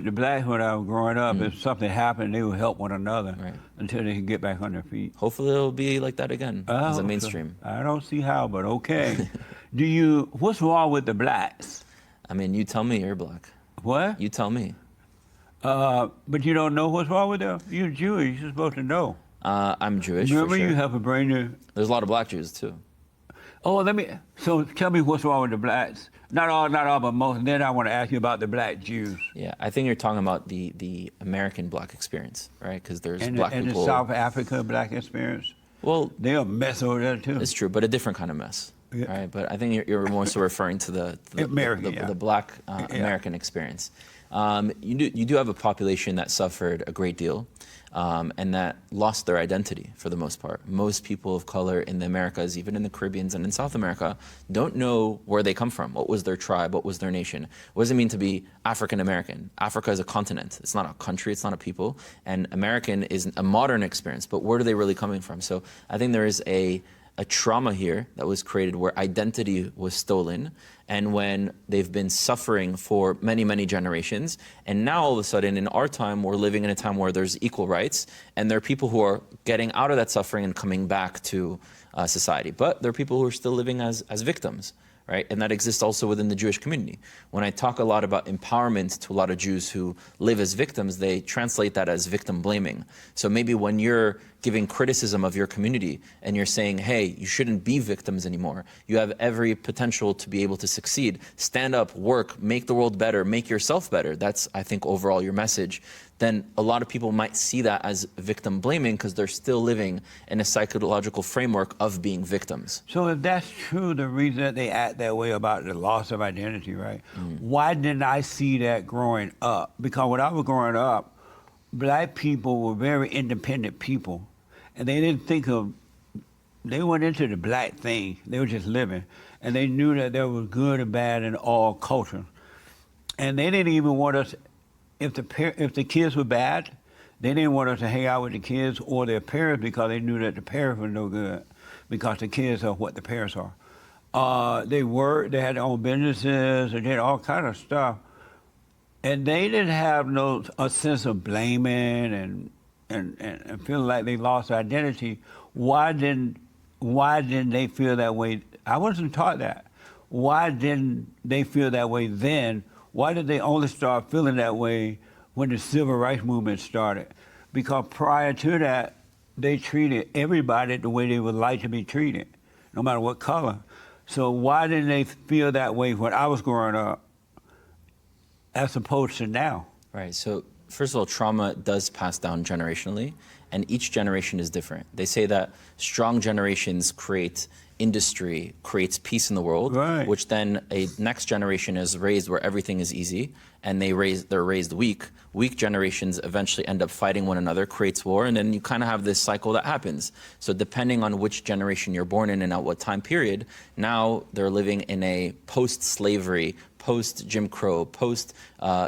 The blacks, when I was growing up, if something happened, they would help one another Right. until they could get back on their feet. Hopefully it'll be like that again as a Oh, mainstream. I don't see how, but okay. What's wrong with the blacks? I mean, you tell me, you're black. What? You tell me. But you don't know what's wrong with them? You're Jewish, you're supposed to know. I'm Jewish, Remember, for sure. you have a brain to... There's a lot of black Jews, too. Oh, so tell me what's wrong with the blacks. Not all, but most. Then I want to ask you about the black Jews. Yeah, I think you're talking about the American black experience, right? Because there's And black the people. South Africa black experience. Well, They're a mess over there, too. it's true, but a different kind of mess, Yeah. right? But I think you're more so referring to the American, yeah. the black Yeah. American experience. You do have a population that suffered a great deal, and that lost their identity for the most part. Most people of color in the Americas, even in the Caribbean and in South America, don't know where they come from. What was their tribe? What was their nation? What does it mean to be African American? Africa is a continent. It's not a country. It's not a people. And American is a modern experience. But where are they really coming from? So I think there is a trauma here that was created where identity was stolen, and when they've been suffering for many, many generations, and now all of a sudden in our time, we're living in a time where there's equal rights, and there are people who are getting out of that suffering and coming back to society. But there are people who are still living as victims, right? And that exists also within the Jewish community. When I talk a lot about empowerment to a lot of Jews who live as victims, they translate that as victim blaming. So maybe when you're giving criticism of your community and you're saying, hey, you shouldn't be victims anymore. You have every potential to be able to succeed. Stand up, work, make the world better, make yourself better. That's, I think, overall your message. Then a lot of people might see that as victim blaming because they're still living in a psychological framework of being victims. So if that's true, the reason that they act that way about the loss of identity, right? Why didn't I see that growing up? Because when I was growing up, black people were very independent people. And they didn't they weren't into the black thing. They were just living. And they knew that there was good and bad in all cultures. And they didn't even want us, if the kids were bad, they didn't want us to hang out with the kids or their parents because they knew that the parents were no good because the kids are what the parents are. They had their own businesses, they did all kind of stuff. And they didn't have a sense of blaming and feeling like they lost identity. Why didn't they feel that way? I wasn't taught that. Why didn't they feel that way then? Why did they only start feeling that way when the civil rights movement started? Because prior to that, they treated everybody the way they would like to be treated, no matter what color. So why didn't they feel that way when I was growing up as opposed to now? Right, so first of all, trauma does pass down generationally, and each generation is different. They say that strong generations create industry, creates peace in the world, right, which then a next generation is raised where everything is easy, and they're raised weak. Weak generations eventually end up fighting one another, creates war, and then you kind of have this cycle that happens. So depending on which generation you're born in and at what time period, now they're living in a post-slavery, post-Jim Crow,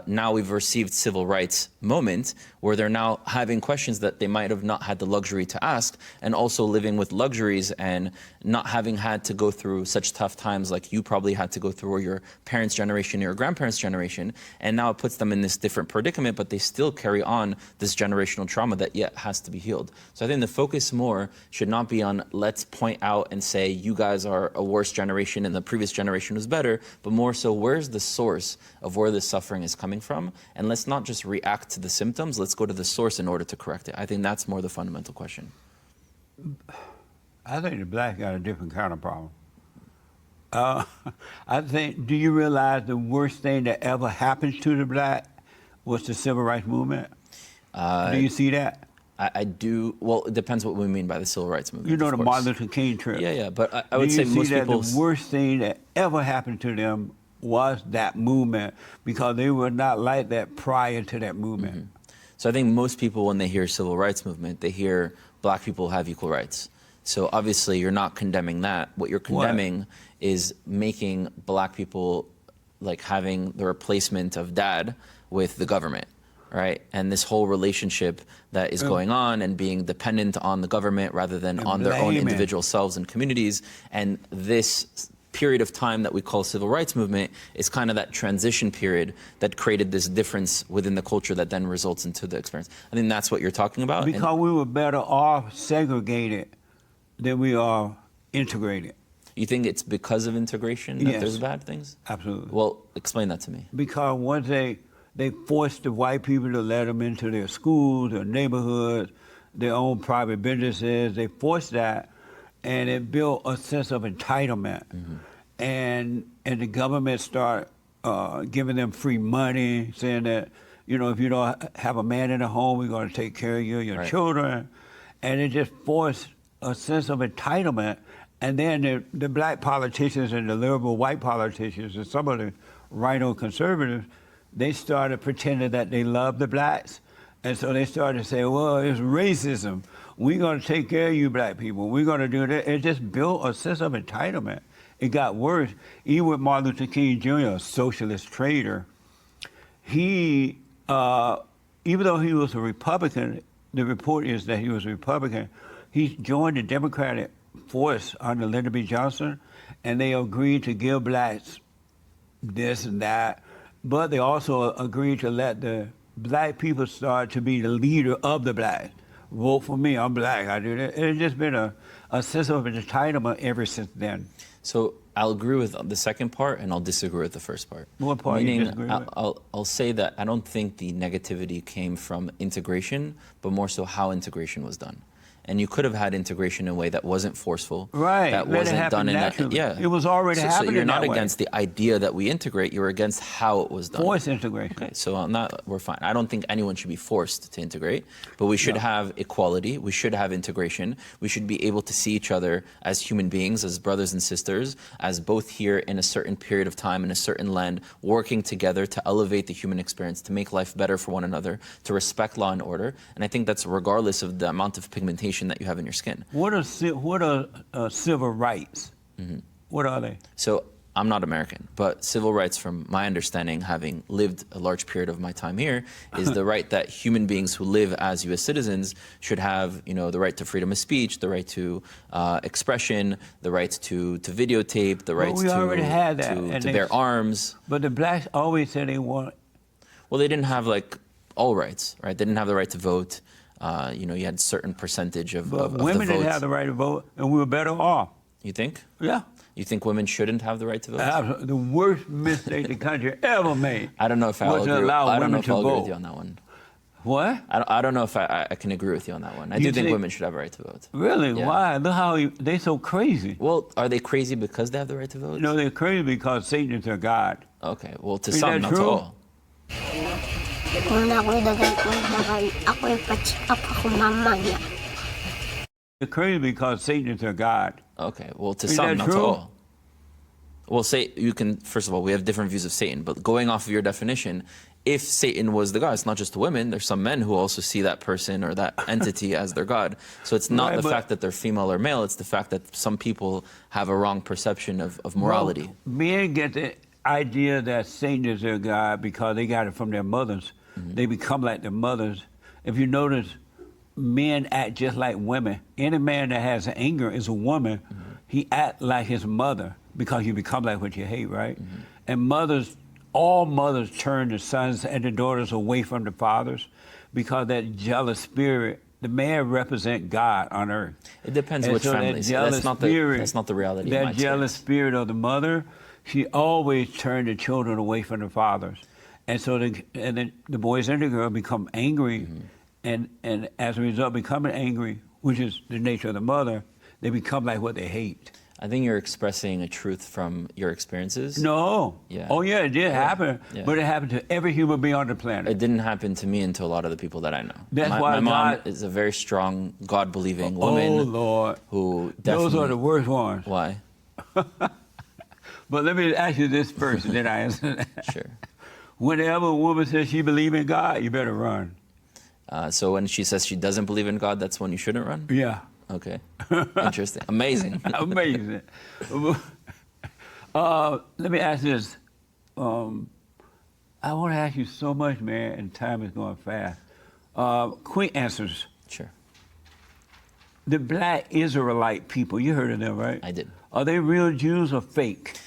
now we've received civil rights moment where they're now having questions that they might have not had the luxury to ask, and also living with luxuries and not having had to go through such tough times like you probably had to go through or your parents' generation or your grandparents' generation. And now it puts them in this different predicament, but they still carry on this generational trauma that yet has to be healed. So I think the focus more should not be on let's point out and say you guys are a worse generation and the previous generation was better, but more so where's the source of where this suffering is coming from? And let's not just react to the symptoms, let's go to the source in order to correct it. I think that's more the fundamental question. I think the blacks got a different kind of problem. I think, do you realize the worst thing that ever happened to the black was the civil rights movement? Do you see that? I do. Well, it depends what we mean by the civil rights movement. You know, of the course. Martin Luther King trip. Yeah, but I would say most people. The worst thing that ever happened to them was that movement because they were not like that prior to that movement. Mm-hmm. So I think most people, when they hear civil rights movement, they hear black people have equal rights. So obviously you're not condemning that. What you're condemning is making black people like having the replacement of dad with the government, right? And this whole relationship that is going on and being dependent on the government rather than on their own individual selves and communities. And this period of time that we call civil rights movement is kind of that transition period that created this difference within the culture that then results into the experience. I think that's what you're talking about. Because we were better off segregated than we are integrated. You think it's because of integration that there's bad things? Absolutely. Well, explain that to me. Because once they forced the white people to let them into their schools, their neighborhoods, their own private businesses, they forced that, and it built a sense of entitlement. And the government started giving them free money, saying that, you know, if you don't have a man in the home, we're going to take care of you and your children. And it just forced a sense of entitlement. And then the black politicians and the liberal white politicians and some of the right-wing conservatives, they started pretending that they loved the blacks. And so they started to say, well, it's racism. We're going to take care of you black people. We're going to do that. It just built a sense of entitlement. It got worse. Even with Martin Luther King Jr., a socialist trader, he, even though he was a Republican, the report is that he was a Republican, he joined the Democratic force under Lyndon B. Johnson, and they agreed to give blacks this and that, but they also agreed to let the black people start to be the leader of the blacks. Vote for me, I'm black, I do that. It's just been a sense of entitlement ever since then. So I'll agree with the second part, and I'll disagree with the first part. What part you disagree with? I'll say that I don't think the negativity came from integration, but more so how integration was done. And you could have had integration in a way that wasn't forceful. Right. That Let wasn't it happen done in naturally. that. Yeah. It was already happening. So you're not that way. against the idea that we integrate. You're against how it was done. Forced integration. Okay. So on that, we're fine. I don't think anyone should be forced to integrate, but we should have equality. We should have integration. We should be able to see each other as human beings, as brothers and sisters, as both here in a certain period of time in a certain land, working together to elevate the human experience, to make life better for one another, to respect law and order. And I think that's regardless of the amount of pigmentation that you have in your skin. What are civil rights? What are they? So I'm not American, but civil rights, from my understanding, having lived a large period of my time here, is the right that human beings who live as U.S. citizens should have, you know, the right to freedom of speech, the right to expression, the right to videotape, the right to bear arms. But the blacks always said they want. Well, they didn't have like all rights, right? They didn't have the right to vote. You know, you had a certain percentage of But of the women didn't votes. have the right to vote, and we were better off. You think? Yeah. You think women shouldn't have the right to vote? Absolutely. The worst mistake the country ever made. I don't know if I'll was to agree. allow I don't know women if to I'll agree vote. with you on that one. What? I don't know if I can agree with you on that one. I You do think think- women should have a right to vote. Really? Yeah. Why? Look how they so crazy. Well, are they crazy because they have the right to vote? You know, they're crazy because Satan is their God. Okay, well, to Is some, that not to true? all. Kung na ako'y dagan, ako'y pa-check up ako mamaya. They're crazy because Satan is their God. Okay, well, to Is some, that not to true? all. Well, say you can. First of all, we have different views of Satan, but going off of your definition, if Satan was the God, it's not just the women. There's some men who also see that person or that entity as their God. So it's not Right, the but- fact that they're female or male. It's the fact that some people have a wrong perception of morality. Well, men get the idea that Satan is their God because they got it from their mothers. They become like their mothers. If you notice, men act just like women. Any man that has anger is a woman. He act like his mother because you become like what you hate, right? And mothers, all mothers turn the sons and the daughters away from the fathers because that jealous spirit. The man represent God on earth. It depends And which so family. that So jealous that's not the reality. in my That jealous experience. spirit of the mother, she always turned the children away from the fathers. And so the boys and the girl become angry, and as a result, becoming angry, which is the nature of the mother, they become like what they hate. I think you're expressing a truth from your experiences. No. Yeah. Oh, yeah, it did happen, Yeah. but it happened to every human being on the planet. It didn't happen to me and to a lot of the people that I know. That's my why mom God- is a very strong, God-believing woman. Oh, Lord. Who definitely. Those are the worst ones. Why? But let me ask you this first, and then I answer that. Sure. Whenever a woman says she believes in God, you better run. So when she says she doesn't believe in God, that's when you shouldn't run? Yeah. Okay. Interesting. Amazing. Amazing. Let me ask this. I want to ask you so much, man, and time is going fast. Quick answers. Sure. the black Israelite people, you heard of them, right? I did. Are they real Jews or fake?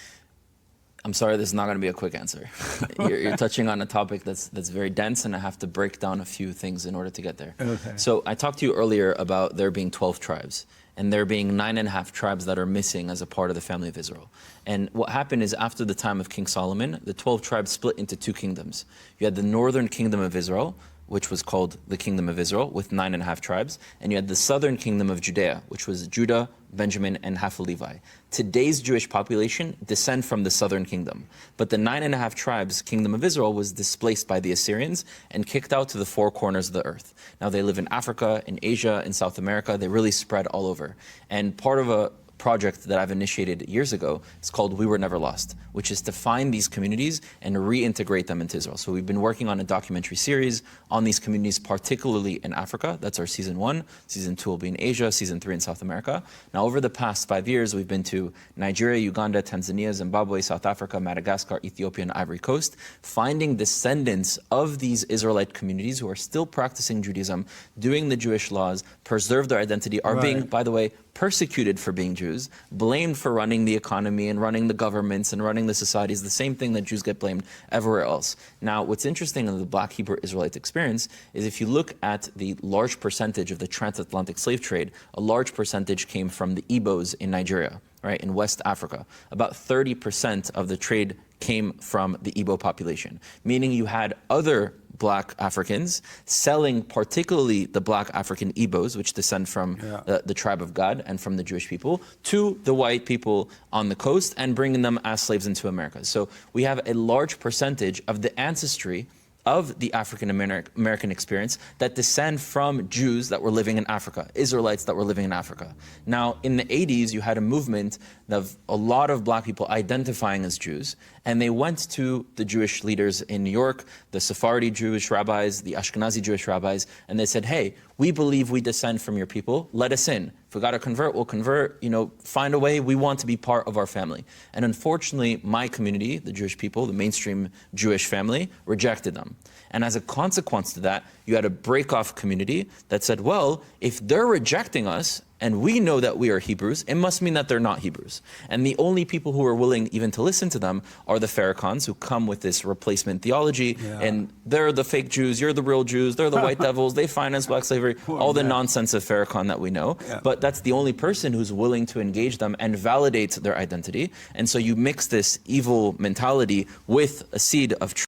I'm sorry, this is not going to be a quick answer. You're touching on a topic that's very dense, and I have to break down a few things in order to get there. Okay. So I talked to you earlier about there being 12 tribes, and there being 9.5 tribes that are missing as a part of the family of Israel. And what happened is after the time of King Solomon, the 12 tribes split into 2 kingdoms. You had the northern kingdom of Israel, which was called the Kingdom of Israel, with 9.5 tribes, and you had the southern kingdom of Judea, which was Judah, Benjamin, and half of Levi. Today's Jewish population descend from the southern kingdom, but the 9.5 tribes, Kingdom of Israel, was displaced by the Assyrians and kicked out to the 4 corners of the earth. Now they live in Africa, in Asia, in South America. They really spread all over. And part of a project that I've initiated years ago. It's called We Were Never Lost, which is to find these communities and reintegrate them into Israel. So we've been working on a documentary series on these communities, particularly in Africa. That's our season 1. Season 2 will be in Asia, season 3 in South America. Now, over the past 5 years, we've been to Nigeria, Uganda, Tanzania, Zimbabwe, South Africa, Madagascar, Ethiopia, and Ivory Coast, finding descendants of these Israelite communities who are still practicing Judaism, doing the Jewish laws, preserve their identity, are being, by the way, persecuted for being Jews, blamed for running the economy and running the governments and running the societies, the same thing that Jews get blamed everywhere else. Now, what's interesting in the Black Hebrew Israelite experience is if you look at the large percentage of the transatlantic slave trade, a large percentage came from the Igbos in Nigeria, right, in West Africa. About 30% of the trade came from the Igbo population, meaning you had other Black Africans selling particularly the Black African Igbos, which descend from the tribe of God and from the Jewish people, to the white people on the coast and bringing them as slaves into America. So we have a large percentage of the ancestry of the African American experience that descend from Jews that were living in Africa, Israelites that were living in Africa. Now, in the 80s, you had a movement of a lot of Black people identifying as Jews, and they went to the Jewish leaders in New York, the Sephardi Jewish rabbis, the Ashkenazi Jewish rabbis, and they said, hey, we believe we descend from your people, let us in. If we got to convert, we'll convert, find a way, we want to be part of our family. And unfortunately, my community, the Jewish people, the mainstream Jewish family, rejected them. And as a consequence to that, you had a break-off community that said, well, if they're rejecting us, and we know that we are Hebrews, it must mean that they're not Hebrews. And the only people who are willing even to listen to them are the Farrakhan's, who come with this replacement theology, and they're the fake Jews, you're the real Jews, they're the white devils, they finance black slavery, all the nonsense of Farrakhan that we know. But that's the only person who's willing to engage them and validate their identity. And so you mix this evil mentality with a seed of truth.